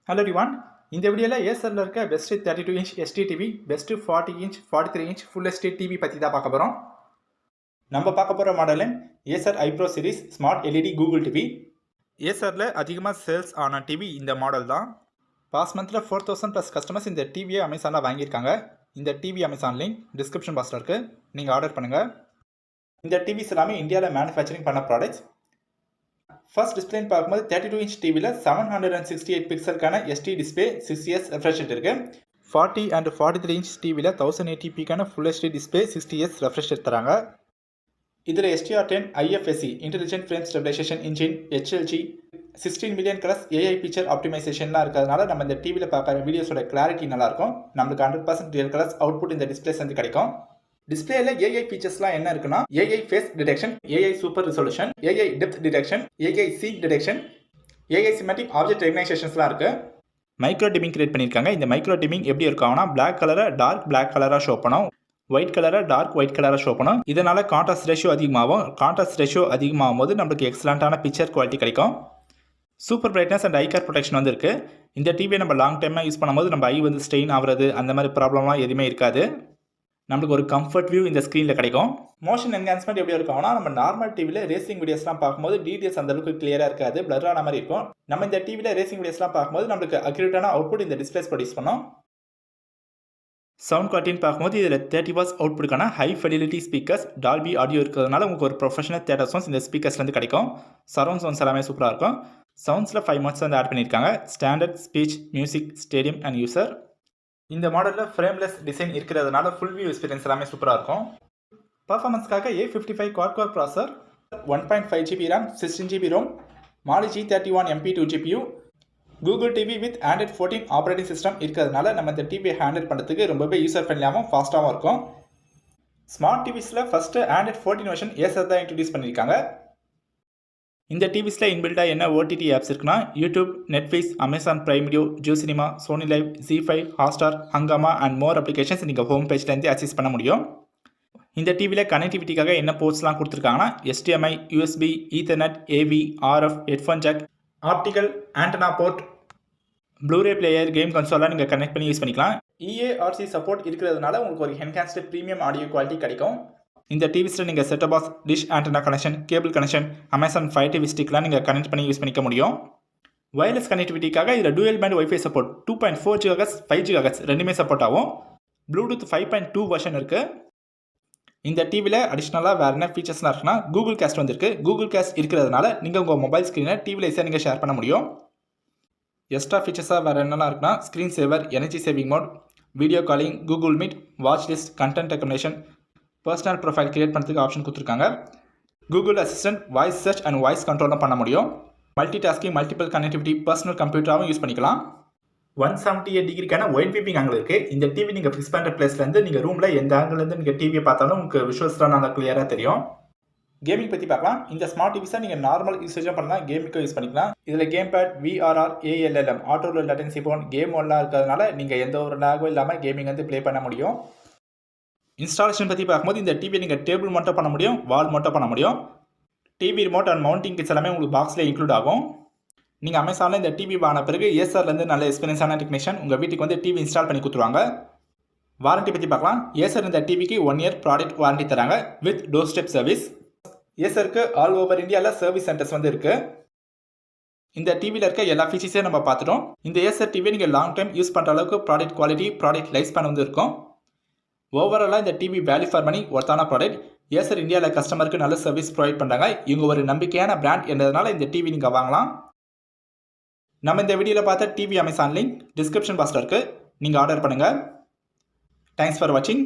Hello everyone. இந்த வீடியோல ஏசர்ல இருக்க best 32 inch SD TV, best 40 inch 43 inch full HD TV பத்தி தான் பார்க்க போறோம். நம்ம பார்க்க போற model Acer I Pro series smart LED Google TV. ஏசர்ல அதிகமா சேல்ஸ் ஆன டிவி இந்த மாடல் தான். பாஸ்ட் மந்த்ல 4000 plus கஸ்டமர்ஸ் இந்த டிவியை அமேசான்ல வாங்கியிருக்காங்க. இந்த டிவி அமேசான் லிங்க் டிஸ்கிரிப்ஷன் பாக்ஸ்ல இருக்கு. நீங்க ஆர்டர் பண்ணுங்க. இந்த டிவிஸ் எல்லாமே இந்தியாவில் மேனுஃபேக்சரிங் பண்ண ப்ராடக்ட்ஸ். ஃபர்ஸ்ட் டிஸ்பிளேன்னு பார்க்கும்போது 32 இன்ச் டிவியில் 768 பிக்சலுக்கான SD display 6 hertz refresh rate இருக்கு. 40 and 43 இன்ச் டிவியில் 1080pக்கான full HD display 60 hertz refresh rate தராங்க. இதில் STR10 IFSC intelligent frame stabilization engine, HLG 16 million colours AI picture ஆப்டிமைசேஷன்லாம் இருக்கிறதுனால நம்ம இந்த டிவியில் பார்க்குற வீடியோஸோட கிளாரிட்டி நல்லாயிருக்கும். நம்மளுக்கு 100% ரியல் கலர்ஸ் அவுட்புட் இந்த டிஸ்பிளேஸ் வந்து கிடைக்கும். டிஸ்பிளேல AI ஃபீச்சர்ஸ்லாம் என்ன இருக்குன்னா AI face detection, AI super resolution, AI depth detection, AI scene detection, AI semantic object ரெகனைசேஷன்ஸ்லாம் இருக்கு. மைக்ரோ டிமிங் கிரியேட் பண்ணியிருக்காங்க. இந்த மைக்ரோ டிமிங் எப்படி இருக்கும்னா பிளாக் கலரை டார்க் பிளாக் கலராக ஷோ பண்ணும், ஒயிட் கலரை டார்க் ஒயிட் கலராக ஷோ பண்ணும். இதனால கான்ட்ராஸ்ட் ரேஷியோ அதிகமாகும். கான்ட்ராஸ்ட் ரேஷியோ அதிகமாகும் போது நம்மளுக்கு எக்ஸலண்ட்டான பிக்சர் குவாலிட்டி கிடைக்கும். Super brightness and I car protection வந்து இருக்குது. இந்த டிவியை நம்ம லாங் டைமாக யூஸ் பண்ணும்போது நம்ம ஐ வந்து ஸ்ட்ரெயின் ஆகிறது அந்த மாதிரி ப்ராப்ளம்லாம் எதுவுமே இருக்காது. நம்மளுக்கு ஒரு கம்ஃபர்ட் வியூ இந்த ஸ்க்ரீனில் கிடைக்கும். மோஷன் என்ஹான்ஸ்மெண்ட் எப்படி இருக்கும்னா நம்ம நார்மல் டிவியில் ரேசிங் வீடியோஸ்லாம் பார்க்கும்போது டீடைல்ஸ் அந்த அளவுக்கு கிளியராக இருக்காது, பிளர் ஆன மாதிரி இருக்கும். நம்ம இந்த டிவியில் ரேசிங் வீடியோஸ்லாம் பார்க்கும்போது நம்மளுக்கு அக்யூரேட்டான அவுட்புட் இந்த டிஸ்பிளேஸ் ப்ரொடியூஸ் பண்ணும். சவுண்ட் குவாலிட்டின்னு பார்க்கும்போது இதில் 30 வாட்ஸ் அவுட்புட்டுக்கான high fidelity speakers, Dolby audio இருக்கிறதுனால உங்களுக்கு ஒரு ப்ரொஃபஷனல் தியேட்டர் சவுண்ட்ஸ் இந்த ஸ்பீக்கர்ஸ்லேருந்து கிடைக்கும். சரௌண்ட் சவுண்ட்ஸ் எல்லாமே சூப்பராக இருக்கும். சவுண்ட்ஸில் 5 மோட்ஸ் வந்து ஆட் பண்ணியிருக்காங்க. Standard, speech, music, stadium and user. இந்த மாடலில் ஃப்ரேம்லெஸ் டிசைன் இருக்கிறதுனால ஃபுல் வியூ எக்ஸ்பீரியன்ஸ் எல்லாமே சூப்பராக இருக்கும். பர்ஃபார்மன்ஸ்க்காக A55 quad core ப்ராசர், 1.5 GB RAM, 16 GB ROM, Mali G31 MP2 GPU, Google TV with Android 14 operating system இருக்கிறதுனால நம்ம இந்த டிவியை ஹேண்டில் பண்ணுறதுக்கு ரொம்பவே யூசர் ஃப்ரெண்ட்லியாகவும் ஃபாஸ்ட்டாகவும் இருக்கும். ஸ்மார்ட் டிவிஸில் ஃபஸ்ட்டு Android 14 வெர்ஷன் ஏசர் தான் இன்ட்ரடியூஸ் பண்ணியிருக்காங்க. இந்த டிவிஸில் இன்பில்டாக என்ன OTT ஆப்ஸ் இருக்குன்னா YouTube, Netflix, Amazon Prime video, Jio Cinema, Sony Liv, ZEE5, Hotstar, Hungama and more applications நீங்கள் ஹோம் பேஜ்லேருந்து ஆக்சஸ் பண்ண முடியும். இந்த டிவியில் கனெக்டிவிட்டிக்காக என்ன போர்ட்ஸ்லாம் கொடுத்துருக்காங்கன்னா HDMI, USB, Ethernet, AV, RF, headphone jack, optical antenna port, blu ray player, game கன்சோலாக நீங்கள் கனெக்ட் பண்ணி யூஸ் பண்ணிக்கலாம். EARC சப்போர்ட் இருக்கிறதுனால உங்களுக்கு ஒரு என்ஹான்ஸ்டு ப்ரீமியம் ஆடியோ குவாலிட்டி கிடைக்கும். இந்த டிவிஸில் நீங்கள் setup box, dish antenna connection, cable connection, Amazon Fire TV ஸ்டிக்லாம் நீங்கள் கனெக்ட் பண்ணி யூஸ் பண்ணிக்க முடியும். வயர்லெஸ் கனெக்டிவிட்டிக்காக இதில் dual pant wifi support 2.4 GHz, 5 GHz ரெண்டுமே சப்போர்ட் ஆகும். ப்ளூடூத் 5.2 வெர்ஷன் இருக்குது. இந்த டிவியில் அடிஷ்னலாக வேறு என்ன ஃபீச்சர்ஸ்லாம் இருக்குன்னா கூகுள் கேஸ்ட் வந்துருக்கு. கூகுள் கேஸ்ட் இருக்கிறதுனால நீங்கள் உங்கள் மொபைல் ஸ்க்ரீனை டிவியில் ஈஸியாக நீங்கள் ஷேர் பண்ண முடியும். எக்ஸ்ட்ரா ஃபீச்சர்ஸாக வேறு என்னெல்லாம் இருக்குன்னா screen saver, energy saving mode, video calling, Google Meet, watch list, content recommendation, personal profile create பண்ணுறதுக்கு ஆப்ஷன் கொடுத்துருக்காங்க. Google assistant voice search and voice கண்ட்ரோலும் பண்ண முடியும். Multi tasking, multiple connectivity, personal கம்ப்யூட்டராகவும் யூஸ் பண்ணிக்கலாம். 178 டிகிரிக்கான ஒயிட் வியூவிங் ஆங்கிள் இருக்குது. இந்த TV நீங்கள் ஃபிக்ஸ் பண்ணுற பிளேஸ்லேருந்து நீங்கள் ரூமில் எந்த ஆங்கிலேருந்து நீங்கள் டிவியை பார்த்தாலும் உங்களுக்கு விஷுவல்ஸ்லாம் நல்லா கிளியராக தெரியும். கேமிங் பற்றி பார்க்கலாம். இந்த ஸ்மார்ட் டிவிஸை நீங்கள் நார்மல் யூசேஜும் பண்ணலாம், கேமுக்கும் யூஸ் பண்ணிக்கலாம். இதில் game pad, VRR, ALLM auto latency போன், கேம் ஒன்லாம் இருக்கிறதுனால நீங்கள் எந்த ஒரு லாகும் இல்லாமல் கேமிங் வந்து ப்ளே பண்ண முடியும். இன்ஸ்டாலேஷன் பற்றி பார்க்கும்போது இந்த டிவி நீங்கள் டேபிள் மட்டும் பண்ண முடியும், வால் மட்டும் பண்ண முடியும். TV remote and mounting kids எல்லாமே உங்களுக்கு பாக்ஸில் இன்க்ளூட் ஆகும். நீங்கள் அமேசானில் இந்த டிவி வாங்கின பிறகு ஏசர்லேருந்து நல்ல எக்ஸ்பீரியன்ஸான டெக்னீஷியன் உங்கள் வீட்டுக்கு வந்து டிவி இன்ஸ்டால் பண்ணி கொடுத்துருவாங்க. வாரண்ட்டி பற்றி பார்க்கலாம். ஏசர் இந்த டிவிக்கு 1 இயர் ப்ராடக்ட் வாரண்ட்டி தராங்க வித் டோர் ஸ்டெப் சர்வீஸ். ஏசருக்கு ஆல் ஓவர் இந்தியாவில் சர்வீஸ் சென்டர்ஸ் வந்து இருக்குது. இந்த டிவியில் இருக்க எல்லா ஃபீச்சர்ஸையும் நம்ம பார்த்துட்டோம். இந்த ஏசர் டிவியை நீங்கள் லாங் டைம் யூஸ் பண்ணுற அளவுக்கு product quality, product life span வந்து இருக்கும். ஓவராலாக இந்த டிவி வேல்யூ ஃபார் மணி ஒர்த்தான ப்ராடக்ட். ஏசர் இந்தியாவில் கஸ்டமருக்கு நல்ல சர்வீஸ் ப்ரொவைட் பண்ணுறாங்க. இவங்க ஒரு நம்பிக்கையான பிராண்ட் என்றதுனால இந்த டிவி நீங்கள் வாங்கலாம். நம்ம இந்த வீடியோவில் பார்த்த டிவி அமேசான் லிங்க் டிஸ்கிரிப்ஷன் பாக்ஸில் இருக்குது. நீங்கள் ஆர்டர் பண்ணுங்கள். தேங்க்ஸ் ஃபார் வாட்சிங்.